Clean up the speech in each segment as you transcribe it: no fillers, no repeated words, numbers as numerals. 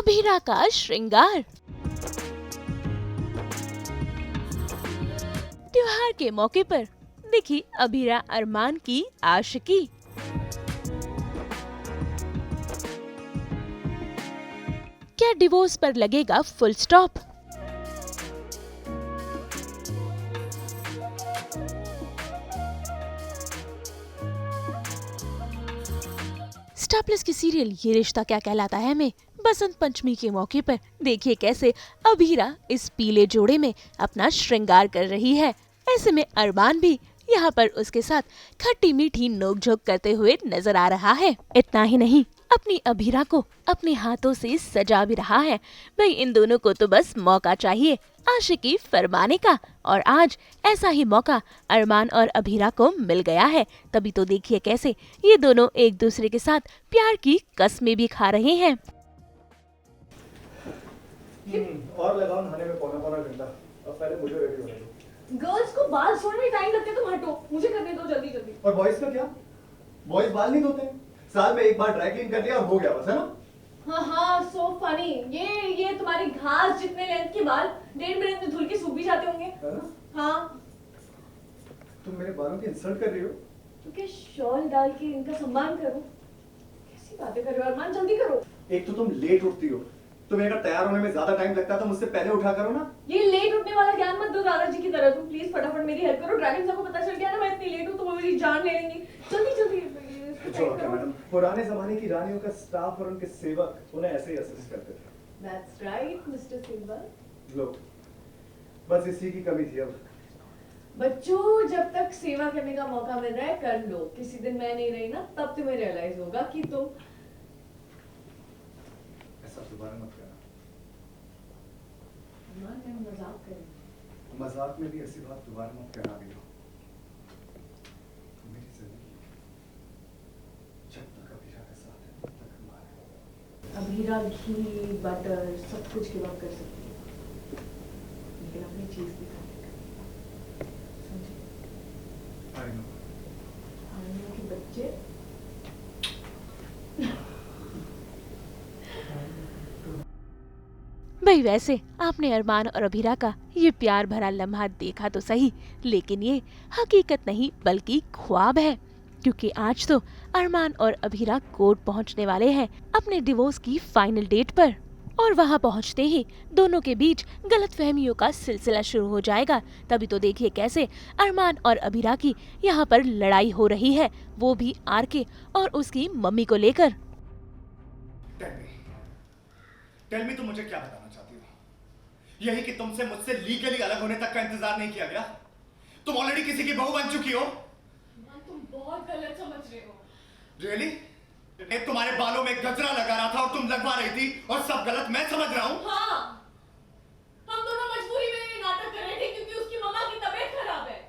अभीरा का श्रृंगार। त्योहार के मौके पर दिखी अभीरा अरमान की आशिकी। क्या डिवोर्स पर लगेगा फुल स्टॉप? स्टार प्लस की सीरियल ये रिश्ता क्या कहलाता है में बसंत पंचमी के मौके पर देखिए कैसे अभीरा इस पीले जोड़े में अपना श्रृंगार कर रही है। ऐसे में अरमान भी यहाँ पर उसके साथ खट्टी मीठी नोकझोंक करते हुए नजर आ रहा है। इतना ही नहीं, अपनी अभीरा को अपने हाथों से सजा भी रहा है। भाई इन दोनों को तो बस मौका चाहिए आशिकी फरमाने का, और आज ऐसा ही मौका अरमान और अभीरा को मिल गया है। तभी तो देखिए कैसे ये दोनों एक दूसरे के साथ प्यार की कसमें भी खा रहे हैं। और लगाओ नहाने में पौना घंटा। अब पहले मुझे रेडी होने दो। गर्ल्स को बाल सोने में टाइम लगता है, तुम हटो, मुझे करने दो जल्दी जल्दी। और बॉयज का क्या? बॉयज बाल नहीं धोते, साल में एक बार ड्राई क्लीन कर लिया और हो गया बस, है ना? हाँ, सो फनी। ये तुम्हारी घास जितने लेंथ के बाल 1.5 मिनट में धुल के सूख भी जाते होंगे, है ना? हाँ। तुम मेरे बालों की इंसल्ट कर रही हो? क्योंकि शॉल डाल के इनका सम्मान करो। कैसी बातें कर रहे हो अरमान, जल्दी करो। एक तो तुम लेट उठती हो, तुम्हें अगर तैयार होने में ज्यादा टाइम लगता तो मुझसे पहले उठा करो ना। ये लेट उठने वाला ज्ञान मत दो दादाजी की तरह। तुम प्लीज फटाफट मेरी हेल्प करो। ड्रैगन साहब को पता चल गया ना मैं इतनी लेट हूँ तो वो मेरी जान ले लेंगी। जल्दी जल्दी मैडम, पुराने जमाने की रानियों का स्टाफ और उनके सेवक उन्हें ऐसे ही असिस्ट करते थे। That's right, Mr. Silver. लो, बस इसी की कमी थी अब। बच्चों, जब तक सेवा करने का मौका मिल रहा है कर लो। किसी दिन मैं नहीं रही ना तब तुम्हें रियलाइज होगा कि तुम ऐसा दोबारा मत करना। मैं मजाक कर रही हूँ। मजाक में भी ऐसी बात दोबारा मत करना भी हो। मेरी जिंदगी जब तक अभीरा के साथ है तब तक हमारा। अभीरा घी बटर सब कुछ गिव अप कर सकती है, लेकिन अपनी चीज दिखाने का समझे? I know. आने के बच्चे भाई वैसे आपने अरमान और अभीरा का ये प्यार भरा लम्हा देखा तो सही, लेकिन ये हकीकत नहीं बल्कि ख्वाब है। क्योंकि आज तो अरमान और अभीरा कोर्ट पहुंचने वाले हैं अपने डिवोर्स की फाइनल डेट पर, और वहां पहुंचते ही दोनों के बीच गलतफहमियों का सिलसिला शुरू हो जाएगा। तभी तो देखिए कैसे अरमान और अभीरा की यहाँ पर लड़ाई हो रही है, वो भी आरके और उसकी मम्मी को लेकर। टेल मी, तुम मुझे क्या बताना चाहती हो? यही कि तुमसे मुझसे लीगली अलग होने तक का इंतजार नहीं किया गया? तुम ऑलरेडी किसी की बहू बन चुकी हो। तुम बहुत गलत समझ रहे हो। रियली? मैं तुम्हारे बालों में गजरा लगा रहा था और तुम लगवा रही थी, और सब गलत मैं समझ रहा हूँ? हाँ, हम दोनों मजबूरी में ये नाटक कर रहे थे क्योंकि उसकी मम्मा की तबीयत खराब है।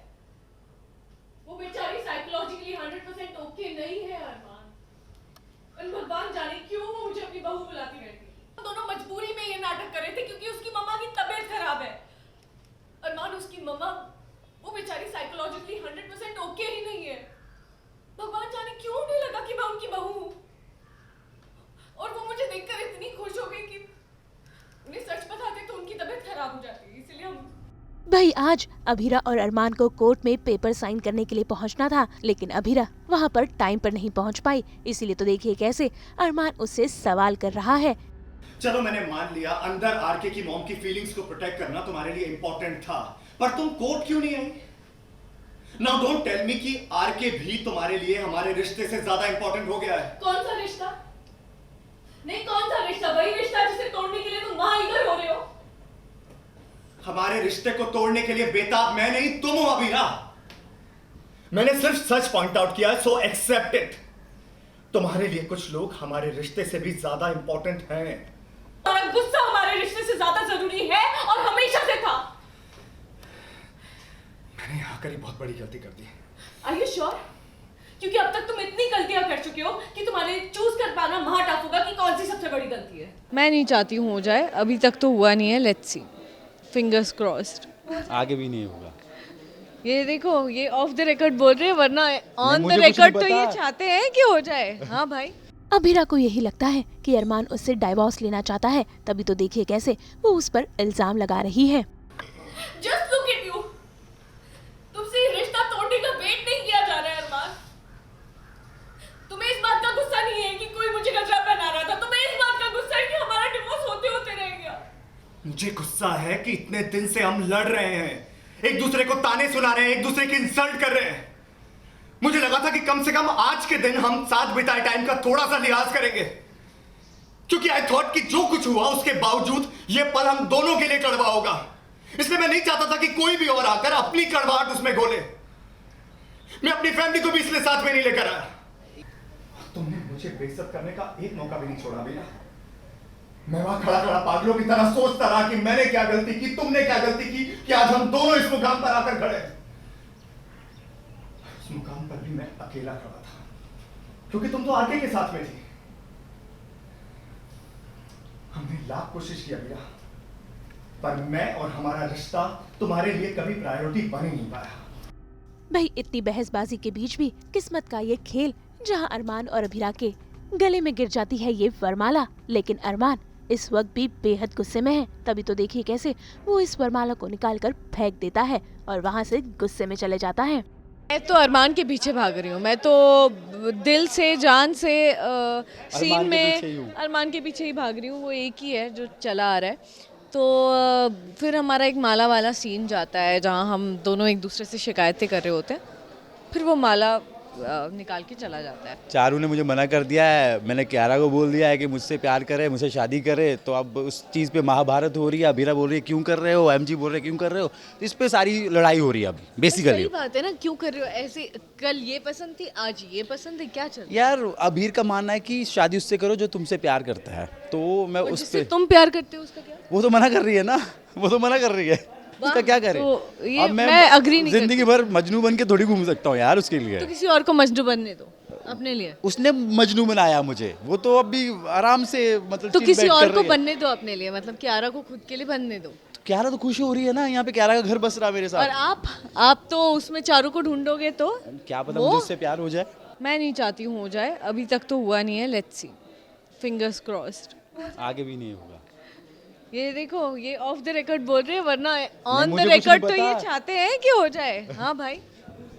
वो बेचारी साइकोलॉजिकली 100% ओके नहीं है अरमान। भगवान जाने क्यों वो मुझे अपनी बहू बुलाती रहती है। हम दोनों मजबूरी में ये नाटक कर रहे थे क्योंकि उसकी मम्मा की तबीयत खराब है। अरमान, उसकी मम्मा वो बेचारी साइकोलॉजिकली 100% ओके ही नहीं है। भगवान जाने क्यों नहीं लगा कि मैं उनकी बहू हूँ, और वो मुझे देखकर इतनी खुश हो गई कि उन्हें सच बताते तो उनकी तबीयत खराब हो जाती, इसलिए हम। भाई आज अभीरा और अरमान को कोर्ट में पेपर साइन करने के लिए पहुंचना था, लेकिन अभीरा वहां पर टाइम पर नहीं पहुंच पाई। इसीलिए तो देखिए कैसे अरमान उससे सवाल कर रहा है। चलो मैंने मान लिया अंदर आरके की मॉम की फीलिंग्स को प्रोटेक्ट करना तुम्हारे लिए इंपॉर्टेंट था, पर तुम कोर्ट क्यों नहीं आई? नाउ डोंट टेल मी कि आरके भी तुम्हारे लिए हमारे रिश्ते से ज्यादा इंपॉर्टेंट हो गया है। कौन सा रिश्ता? नहीं, कौन सा रिश्ता? वही रिश्ता जिसे तोड़ने के लिए तुम वहां इधर हो रहे हो। हमारे रिश्ते को तोड़ने के लिए बेताब मैं नहीं, तुम हो अभीरा। मैंने सिर्फ सच पॉइंट आउट किया, सो एक्सेप्ट इट। तुम्हारे लिए कुछ लोग हमारे रिश्ते से भी ज्यादा इंपॉर्टेंट हैं। और गुस्सा हमारे रिश्ते से ज्यादा जरूरी है और हमेशा से था। मैंने यहाँ करी बहुत बड़ी गलती कर दी। Are you sure? क्योंकि अब तक तुम इतनी गलतियां कर चुके हो कि तुम्हारे चूज कर पाना महा टफ होगा कि कौन सी सबसे बड़ी गलती है। मैं नहीं चाहती हूँ हो जाए, अभी तक तो हुआ नहीं है। Let's see, fingers crossed. आगे भी नहीं होगा। ये देखो, ये ऑफ द रिकॉर्ड बोल रहे हैं, वरना ऑन द रिकॉर्ड तो ये चाहते हैं कि हो जाए। हाँ भाई। अभीरा को यही लगता है कि अरमान उससे डाइवोर्स लेना चाहता है, तभी तो देखिए कैसे वो उस पर इल्जाम लगा रही है। Just look at you. तुमसे ये रिश्ता तोड़ने का वेट नहीं किया जा रहा है अरमान। तुम्हें इस बात का गुस्सा नहीं है कि कोई मुझे गजरा पहना रहा था, तुम्हें इस बात का गुस्सा है कि हमारा डिवोर्स होते होते रह गया। मुझे गुस्सा है कि इतने दिन से हम लड़ रहे हैं, एक दूसरे को ताने सुना रहे हैं, एक दूसरे की इंसल्ट कर रहे हैं। मुझे लगा था कि कम से कम आज के दिन हम साथ बिताए टाइम का थोड़ा सा लिहाज करेंगे, क्योंकि आई थॉट कि जो कुछ हुआ उसके बावजूद ये पल हम दोनों के लिए कड़वा होगा। इसलिए मैं नहीं चाहता था कि कोई भी और आकर अपनी कड़वाहट उसमें घोले। मैं अपनी फैमिली को भी इसलिए साथ में नहीं लेकर आया। तुमने मुझे बेइज्जत करने का एक मौका भी नहीं छोड़ा भैया। मैं वहां खड़ा खड़ा पागलों की तरह सोचता रहा कि मैंने क्या गलती की, तुमने क्या गलती की कि आज हम दोनों इस मुकाम पर आकर खड़े हैं। उस मुकाम पर भी मैं अकेला खड़ा था, क्योंकि तुम तो आगे के साथ में थी। हमने लाख कोशिश किया भैया, पर मैं और हमारा रिश्ता तुम्हारे लिए कभी प्रायोरिटी बन ही नहीं पाया। भाई इतनी बहसबाजी के बीच भी किस्मत का ये खेल, जहां अरमान और अभीरा के गले में गिर जाती है ये वरमाला, लेकिन अरमान इस वक्त भी बेहद गुस्से में है। तभी तो देखिए कैसे वो इस वरमाला को निकालकर फेंक देता है और वहां से गुस्से में चले जाता है। मैं तो अरमान के पीछे भाग रही हूँ, मैं तो दिल से जान से सीन में अरमान के पीछे ही भाग रही हूँ। वो एक ही है जो चला आ रहा है। तो फिर हमारा एक माला वाला सीन जाता है जहाँ हम दोनों एक दूसरे से शिकायतें कर रहे होते हैं, फिर वो माला निकाल के चला जाता है। चारू ने मुझे मना कर दिया है, मैंने कियारा को बोल दिया है कि मुझसे प्यार करे, मुझसे शादी करे। तो अब उस चीज़ पे महाभारत हो रही है। अभीरा बोल रही है क्यों कर रहे हो, एमजी बोल रहे क्यों कर रहे हो। तो इस पे सारी लड़ाई हो रही है अभी बेसिकली। सही बात है ना, क्यों कर रहे हो ऐसे। कल ये पसंद थी, आज ये पसंद है, क्या चल रहा है? यार अभीर का मानना है कि शादी उससे करो जो तुमसे प्यार करता है। तो मैं उस जिससे पे, तुम प्यार करते हो उसका क्या? वो तो मना कर रही है ना, वो तो मना कर रही है, उसका क्या करे। तो ये अब मैं agree नहीं जिंदगी भर मजनू बन के थोड़ी घूम सकता हूँ यार उसके लिए। तो किसी और को मजनू बनने दो अपने लिए। उसने मजनू बनाया मुझे, वो तो अभी आराम से मतलब तो chill किसी बैठ और कर को रही है। बनने दो अपने लिए, मतलब कियारा को खुद के लिए बनने दो। कियारा तो खुश हो रही है ना, यहाँ पे कियारा का घर बस रहा मेरे और साथ। आप तो उसमें चारू को ढूंढोगे तो क्या पता वो? मुझे उससे प्यार हो जाए। मैं नहीं चाहती हूँ हो जाए, अभी तक तो हुआ नहीं है। Let's see, fingers crossed. आगे भी नहीं होगा। ये देखो, ये ऑफ द रिकॉर्ड बोल रहे हैं, वरना ऑन द मुझे कुछ रिकॉर्ड नहीं तो ये पता। चाहते हैं कि हो जाए। हाँ भाई,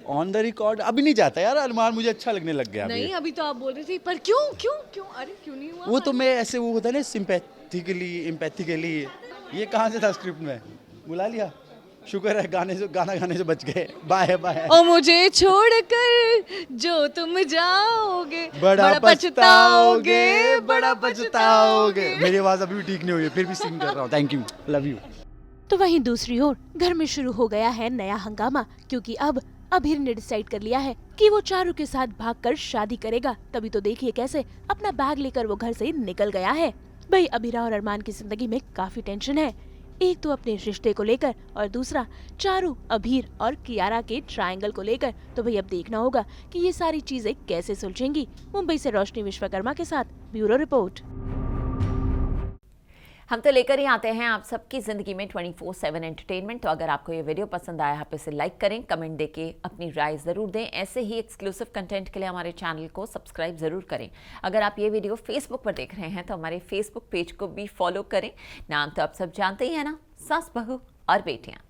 ऑन द रिकॉर्ड अभी नहीं जाता यार। अरमान मुझे अच्छा लगने लग गया नहीं अभी। अभी तो आप बोल रही थी, पर क्यों क्यों क्यों, अरे क्यों नहीं हुआ? वो तो मैं ऐसे, वो होता है ना सिंपैथिकली एम्पैथिकली। ये कहाँ से था स्क्रिप्ट में, बुला लिया। शुक्र है गाना गाने से बच गए। Bye bye. ओ मुझे छोड़कर जो तुम जाओगे, बड़ा पछताओगे, बड़ा पछताओगे। मेरी आवाज अभी भी ठीक नहीं हुई है, फिर भी सिंग कर रहा हूँ। Thank you, love you. तो वहीं दूसरी ओर घर में शुरू हो गया है नया हंगामा, क्योंकि अब अभीर ने डिसाइड कर लिया है कि वो चारू के साथ भागकर शादी करेगा। तभी तो देखिए कैसे अपना बैग लेकर वो घर से निकल गया है। भाई अभीरा और अरमान की जिंदगी में काफी टेंशन है, एक तो अपने रिश्ते को लेकर और दूसरा चारू, अभीर और कियारा के ट्रायंगल को लेकर। तो भाई अब देखना होगा कि ये सारी चीजें कैसे सुलझेंगी। मुंबई से रोशनी विश्वकर्मा के साथ ब्यूरो रिपोर्ट। हम तो लेकर ही आते हैं आप सबकी ज़िंदगी में 24/7 एंटरटेनमेंट। तो अगर आपको ये वीडियो पसंद आया, आप इसे लाइक करें, कमेंट देके अपनी राय ज़रूर दें। ऐसे ही एक्सक्लूसिव कंटेंट के लिए हमारे चैनल को सब्सक्राइब ज़रूर करें। अगर आप ये वीडियो फेसबुक पर देख रहे हैं तो हमारे फेसबुक पेज को भी फॉलो करें। नाम तो आप सब जानते ही हैं ना, सास बहू और बेटियाँ।